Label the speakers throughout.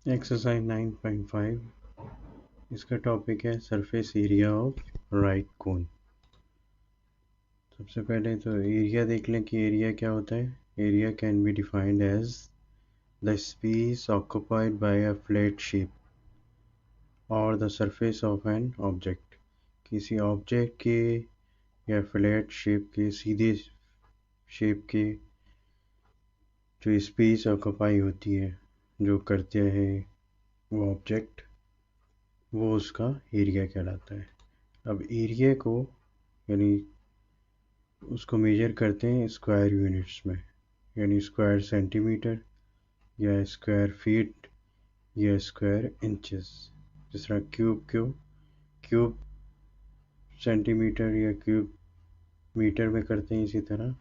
Speaker 1: Exercise 9.5 इसका topic है surface area of right कोन। सबसे पहले तो एरिया देख लें कि एरिया क्या होता है। Area can be defined as the space occupied by a flat shape और the surface of an object. किसी ऑब्जेक्ट के या फ्लैट शेप के सीधे शेप के जो स्पेस ऑक्युपाई होती है जो करते हैं वो ऑब्जेक्ट, वो उसका एरिया कहलाता है। अब एरिया को यानी उसको मेजर करते हैं स्क्वायर यूनिट्स में, यानी स्क्वायर सेंटीमीटर या स्क्वायर फीट या स्क्वायर इंचेस। जिस तरह क्यूब सेंटीमीटर या क्यूब मीटर में करते हैं, इसी तरह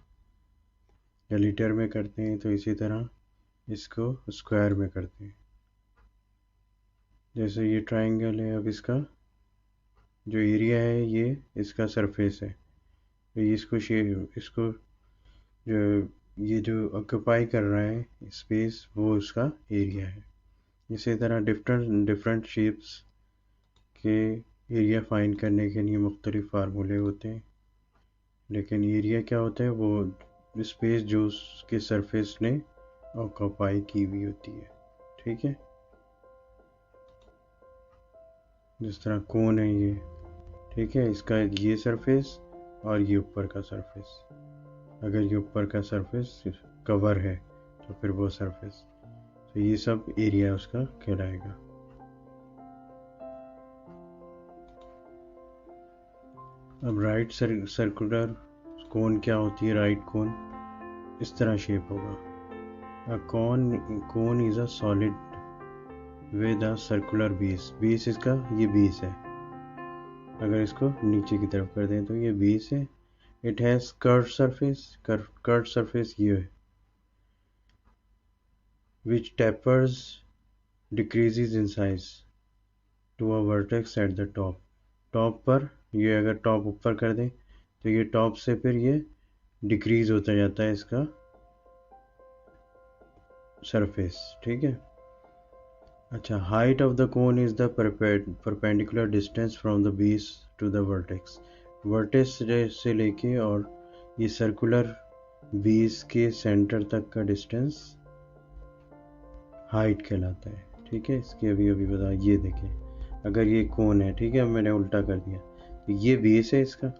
Speaker 1: या लीटर में करते हैं, तो इसी तरह इसको स्क्वायर में करते हैं। जैसे ये ट्राइंगल है, अब इसका जो एरिया है ये इसका सरफेस है, तो इसको जो ऑक्यूपाई कर रहा है स्पेस वो उसका एरिया है। इसी तरह डिफरेंट शेप्स के एरिया फाइंड करने के लिए मुख्तलिफ फार्मूले होते हैं, लेकिन एरिया क्या होता है, वो स्पेस जो उसके सरफेस ने ऑक्यूपाई की हुई होती है। ठीक है, जिस तरह कोन है ये, ठीक है, इसका ये सरफेस और ये ऊपर का सरफेस। अगर ये ऊपर का सरफेस कवर है तो फिर वो सरफेस, तो ये सब एरिया उसका कहलाएगा। अब राइट सर्कुलर कोन क्या होती है। राइट कोन इस तरह शेप होगा। Cone is a solid with a circular base इसका ये बेस है। अगर इसको नीचे की तरफ कर दें तो ये बेस है। इट हैज कर्व सरफेस ये है, which tapers decreases in size to a vertex at the top। Top पर ये अगर टॉप ऊपर कर दें तो ये टॉप से फिर ये डिक्रीज होता जाता है इसका सरफेस। ठीक है। अच्छा, height of the cone is the perpendicular distance from the base to the vertex. Vertex से लेके और ये सर्कुलर बेस के सेंटर तक का डिस्टेंस हाइट कहलाता है। ठीक है, इसकी अभी बता, ये देखें, अगर ये कोन है, ठीक है, मैंने उल्टा कर दिया, तो ये बेस है इसका,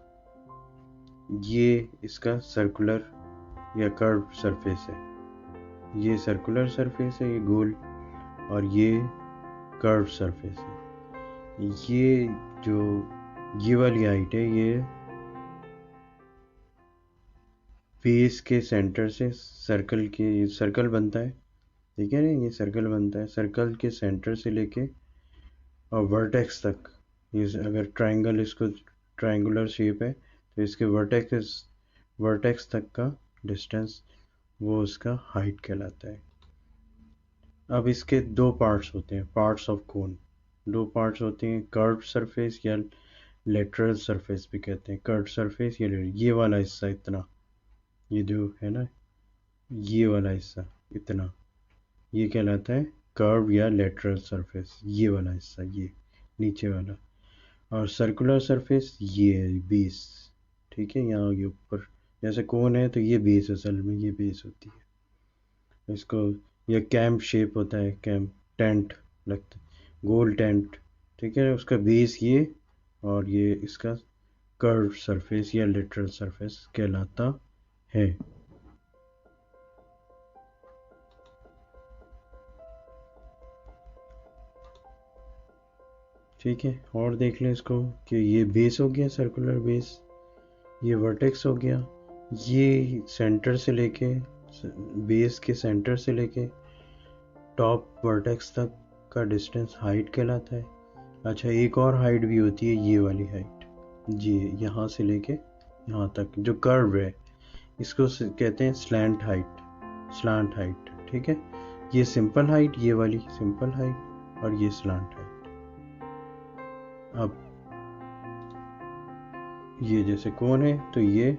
Speaker 1: ये इसका सर्कुलर या कर्व सरफेस है, ये सर्कुलर सरफेस है, ये गोल, और ये कर्व सरफेस है। ये वाली हाइट है, ये बेस के सेंटर से सर्कल बनता है, ठीक है ना, ये सर्कल बनता है, सर्कल के सेंटर से लेके और वर्टेक्स तक। ये अगर ट्रायंगल, इसको ट्रायंगुलर शेप है तो इसके वर्टेक्स तक का डिस्टेंस वो उसका हाइट कहलाता है। अब इसके दो पार्ट्स होते हैं, पार्ट्स ऑफ कोन। दो पार्ट्स होते हैं, कर्व सरफेस या लेटरल सरफेस भी कहते हैं। कर्व सरफेस ये वाला हिस्सा इतना, ये जो है ना, ये वाला हिस्सा इतना, ये कहलाता है कर्व या लेटरल सरफेस। ये वाला हिस्सा, ये नीचे वाला। और सर्कुलर सरफेस ये है बेस। ठीक है, यहाँ ये ऊपर जैसे कोन है तो ये बेस, असल में ये बेस होती है इसको। ये कैंप शेप होता है, कैंप टेंट लगता है, गोल टेंट, ठीक है, उसका बेस ये, और ये इसका कर्व सरफेस या लेटरल सरफेस कहलाता है। ठीक है, और देख लें इसको कि ये बेस हो गया, सर्कुलर बेस, ये वर्टेक्स हो गया, ये सेंटर से लेके, बेस के सेंटर से लेके टॉप वर्टेक्स तक का डिस्टेंस हाइट कहलाता है। अच्छा, एक और हाइट भी होती है, ये वाली हाइट, ये यहाँ से लेके यहाँ तक जो कर्व है, इसको कहते हैं स्लैंट हाइट। ठीक है, ये सिंपल हाइट, ये वाली सिंपल हाइट, और ये स्लैंट हाइट। अब ये जैसे कोन है तो ये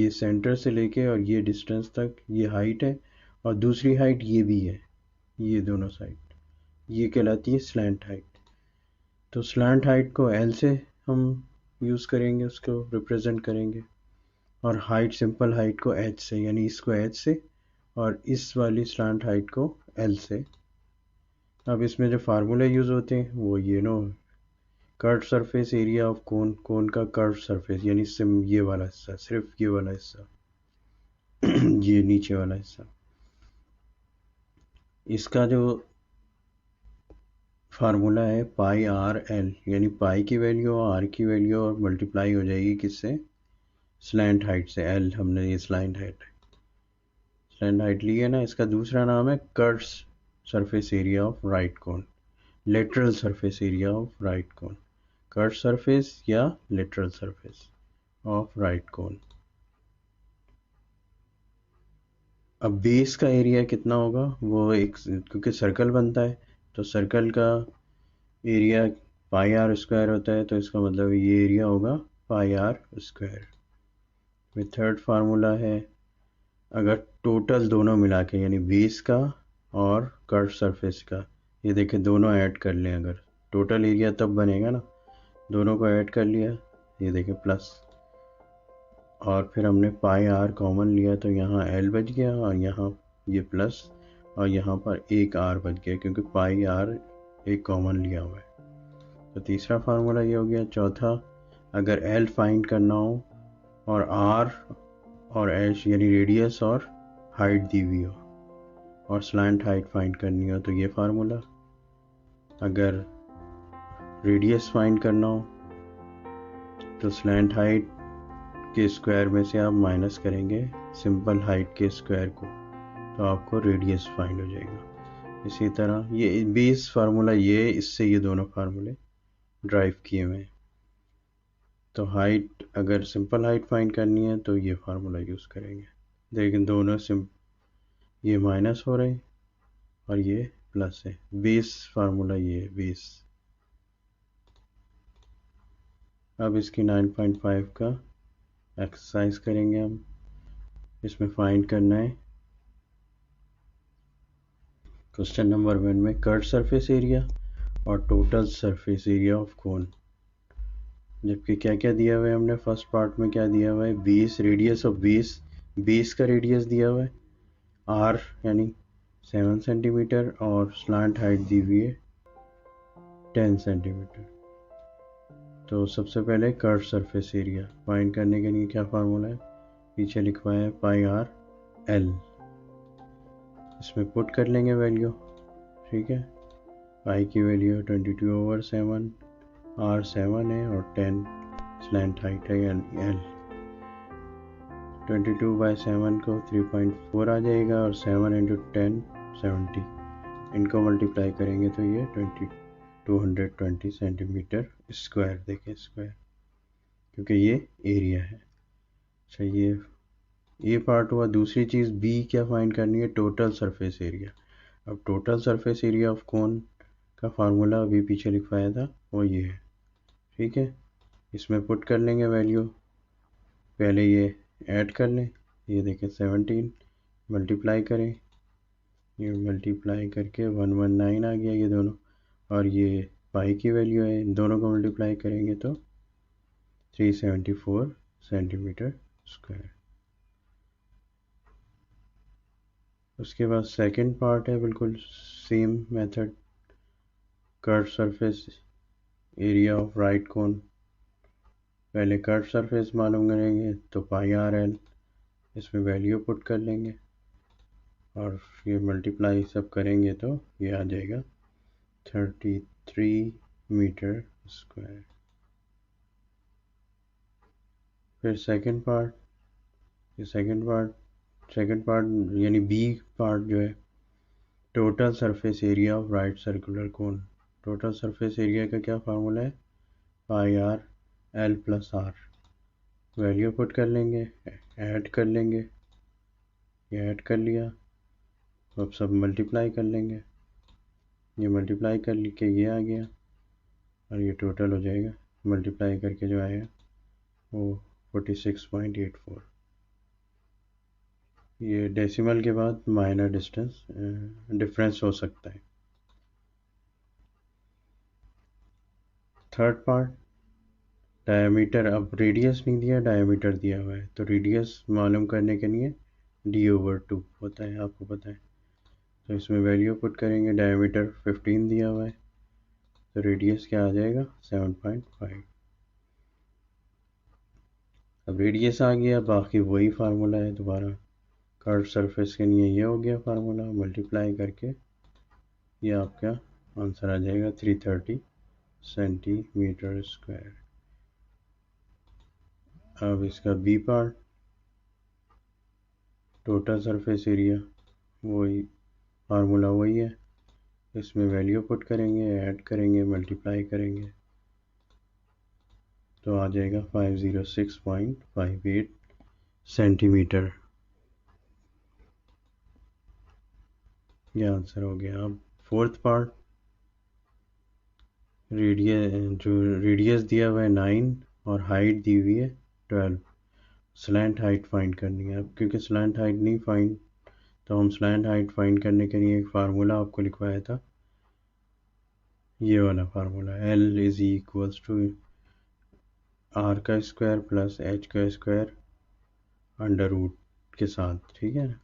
Speaker 1: सेंटर से लेके और ये डिस्टेंस तक ये हाइट है, और दूसरी हाइट ये भी है, ये दोनों साइड, ये कहलाती है स्लैंट हाइट। तो स्लैंट हाइट को एल से हम यूज़ करेंगे, उसको रिप्रेजेंट करेंगे, और हाइट, सिंपल हाइट को एच से, यानी इसको एच से और इस वाली स्लैंट हाइट को एल से। अब इसमें जो फार्मूले यूज़ होते हैं वो ये no, curve surface area of cone, cone का कर्व सरफेस, यानी सिम ये वाला हिस्सा, सिर्फ ये वाला हिस्सा ये नीचे वाला हिस्सा, इसका जो फार्मूला है पाई आर एल, यानी पाई की वैल्यू और आर की वैल्यू और मल्टीप्लाई हो जाएगी किससे, स्लैंट हाइट से। एल हमने ये स्लैंट हाइट ली है ना। इसका दूसरा नाम है curve surface area of right cone, lateral surface area of right cone, curve surface या लेटरल सरफेस ऑफ राइट कोन। अब बेस का एरिया कितना होगा वो एक, क्योंकि सर्कल बनता है तो सर्कल का एरिया पाई आर स्क्वायर होता है, तो इसका मतलब ये एरिया होगा पाई आर स्क्वायर। फिर थर्ड फार्मूला है, अगर टोटल दोनों मिला के, यानी बेस का और कर्व सरफेस का, ये देखें दोनों ऐड कर लें, अगर टोटल एरिया तब बनेगा ना, दोनों को ऐड कर लिया, ये देखें प्लस, और फिर हमने पाई आर कॉमन लिया तो यहाँ एल बच गया, और यहाँ ये प्लस, और यहाँ पर एक आर बच गया क्योंकि पाई आर एक कॉमन लिया हुआ है। तो तीसरा फार्मूला ये हो गया। चौथा, अगर एल फाइंड करना हो और आर और एच यानी रेडियस और हाइट दी हुई हो, और स्लैंट हाइट फाइंड करनी हो तो ये फार्मूला। अगर रेडियस फाइंड करना हो तो स्लैंट हाइट के स्क्वायर में से आप माइनस करेंगे सिंपल हाइट के स्क्वायर को, तो आपको रेडियस फाइंड हो जाएगा। इसी तरह ये बेस फार्मूला, ये इससे ये दोनों फार्मूले ड्राइव किए हुए हैं। तो हाइट, अगर सिंपल हाइट फाइंड करनी है तो ये फार्मूला यूज़ करेंगे। लेकिन दोनों ये माइनस हो रहे और ये प्लस है। बेस फार्मूला ये है, बेस। अब इसकी 9.5 का एक्सरसाइज करेंगे हम। इसमें फाइंड करना है क्वेश्चन नंबर 1 में कर्व सरफेस एरिया और टोटल सरफेस एरिया ऑफ कोन। जबकि क्या क्या दिया हुआ है हमने फर्स्ट पार्ट में, क्या दिया हुआ है, base, radius of base, base का रेडियस दिया हुआ है आर यानी 7 सेंटीमीटर, और स्लांट हाइट दी हुई है 10 सेंटीमीटर। तो सबसे पहले कर्व सरफेस एरिया फाइंड करने के लिए क्या फार्मूला है, पीछे लिखवाया है पाई आर एल। इसमें पुट कर लेंगे वैल्यू, ठीक है। पाई की वैल्यू 22/7, आर 7 है और 10 स्लैंट हाइट है यानी एल। 22/7 को 3.4 आ जाएगा, और 7 × 10 70, इनको मल्टीप्लाई करेंगे तो ये 220 सेंटीमीटर स्क्वायर, देखें स्क्वायर, क्योंकि ये एरिया है। अच्छा, ये पार्ट हुआ। दूसरी चीज़ बी क्या फाइंड करनी है, टोटल सरफेस एरिया। अब टोटल सरफेस एरिया ऑफ कोन का फार्मूला अभी पीछे लिखवाया था, वो ये है, ठीक है। इसमें पुट कर लेंगे वैल्यू, पहले ये ऐड कर लें, ये देखें 17, मल्टीप्लाई करें, ये मल्टीप्लाई करके 119 आ गया ये दोनों, और ये पाई की वैल्यू है, इन दोनों को मल्टीप्लाई करेंगे तो 374 सेंटीमीटर स्क्वायर। उसके बाद सेकंड पार्ट है, बिल्कुल same method, curve surface area of right cone. पहले कर्व सरफेस मालूम करेंगे तो पाई आर एल, इसमें वैल्यू पुट कर लेंगे और ये मल्टीप्लाई सब करेंगे तो ये आ जाएगा 33 मीटर स्क्वायर। फिर सेकंड पार्ट, ये सेकंड पार्ट यानी बी पार्ट जो है, total surface area of right circular cone. Total surface area का क्या फार्मूला है, pi r l plus r. Value put कर लेंगे, ऐड कर लेंगे, ये ऐड कर लिया, अब सब मल्टीप्लाई कर लेंगे, ये मल्टीप्लाई कर के ये आ गया, और ये टोटल हो जाएगा, मल्टीप्लाई करके जो आएगा वो 46.84। ये डेसिमल के बाद माइनर डिफरेंस हो सकता है। Third part, diameter. अब रेडियस नहीं दिया, डायमीटर दिया हुआ है, तो रेडियस मालूम करने के लिए d/2 होता है, आपको पता है। तो इसमें वैल्यू पुट करेंगे, डायमीटर 15 दिया हुआ है, तो रेडियस क्या आ जाएगा 7.5। अब रेडियस आ गया, बाकी वही फार्मूला है दोबारा। कर्व सरफेस के लिए ये हो गया फार्मूला, मल्टीप्लाई करके ये आपका आंसर आ जाएगा 330 सेंटीमीटर स्क्वायर। अब इसका B part, total surface area, वही फार्मूला वही है, इसमें वैल्यू पुट करेंगे, ऐड करेंगे, मल्टीप्लाई करेंगे, तो आ जाएगा 506.58 सेंटीमीटर। ये आंसर हो गया। अब फोर्थ पार्ट, रेडियस दिया हुआ है 9 और हाइट दी हुई है 12। स्लैंट हाइट फाइंड करनी है। अब क्योंकि स्लैंट हाइट नहीं फाइंड, तो हम स्लैंट हाइट फाइंड करने के लिए एक फार्मूला आपको लिखवाया था, ये वाला formula, L is equals to R का स्क्वायर प्लस एच का स्क्वायर अंडर रूट के साथ, ठीक है ना।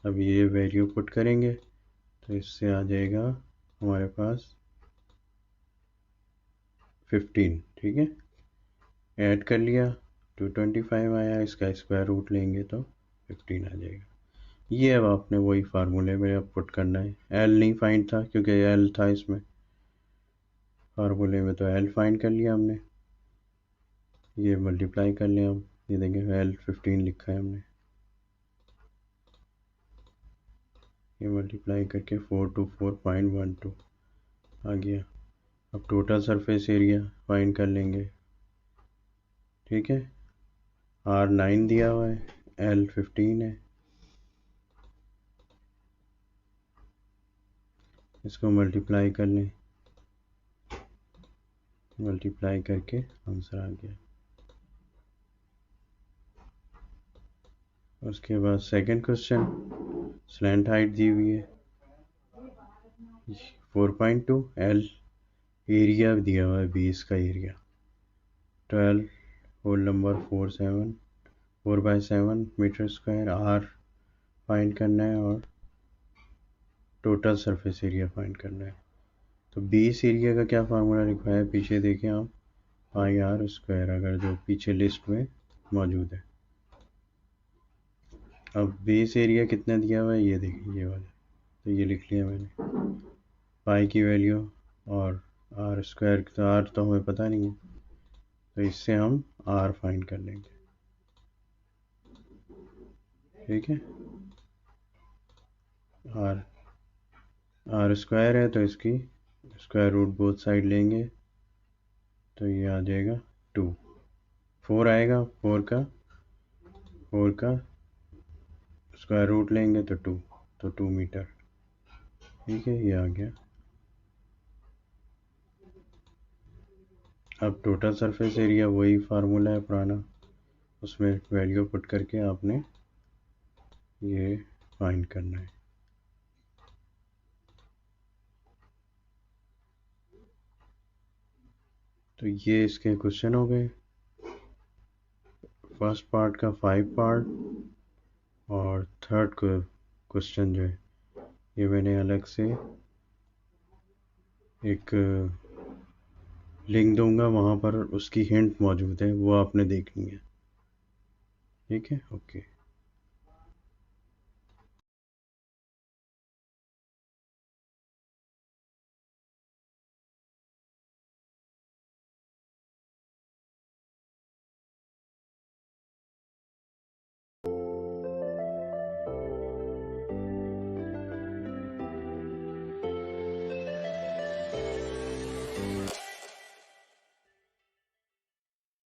Speaker 1: अब ये वैल्यू पुट करेंगे, तो इससे आ जाएगा हमारे पास 15, ठीक है। ऐड कर लिया, 225 आया, इसका स्क्वायर रूट लेंगे तो 15 आ जाएगा। ये अब आपने वही फार्मूले में अब पुट करना है। एल नहीं फाइंड था क्योंकि एल था इसमें फार्मूले में, तो एल फाइंड कर लिया हमने। ये मल्टीप्लाई कर लिया, अब ये देखें एल 15 लिखा है हमने, ये मल्टीप्लाई करके 424.12 आ गया। अब टोटल सरफेस एरिया फाइंड कर लेंगे, ठीक है। आर 9 दिया हुआ है, एल 15 है, इसको मल्टीप्लाई कर लें, मल्टीप्लाई करके आंसर आ गया। उसके बाद सेकंड क्वेश्चन, स्लैंट हाइट दी हुई है 4.2, एल एरिया दिया हुआ है बेस का area 12 whole number 4/7 metre square. R find करना है और टोटल सरफेस एरिया फाइंड करना है। तो बेस एरिया का क्या फार्मूला लिखा है पीछे देखें आप, पाई आर स्क्वायर, अगर जो पीछे लिस्ट में मौजूद है। अब बेस एरिया कितना दिया हुआ है ये देखिए, ये वाला, तो ये लिख लिया मैंने, पाई की वैल्यू और आर स्क्वायर, तो आर तो हमें पता नहीं है, तो इससे हम आर फाइंड कर लेंगे, ठीक है। आर आर स्क्वायर है, तो इसकी स्क्वायर रूट बोथ साइड लेंगे, तो ये आ जाएगा 2। 4 आएगा, 4 का स्क्वायर रूट लेंगे तो 2, तो 2 मीटर, ठीक है, ये आ गया। अब टोटल सरफेस एरिया वही फार्मूला है पुराना, उसमें वैल्यू पुट करके आपने ये फाइंड करना है। तो ये इसके क्वेश्चन हो गए, फर्स्ट पार्ट का 5 पार्ट, और थर्ड क्वेश्चन जो है ये मैंने अलग से एक लिंक दूंगा, वहाँ पर उसकी हिंट मौजूद है, वो आपने देखनी है, ठीक है, ओके।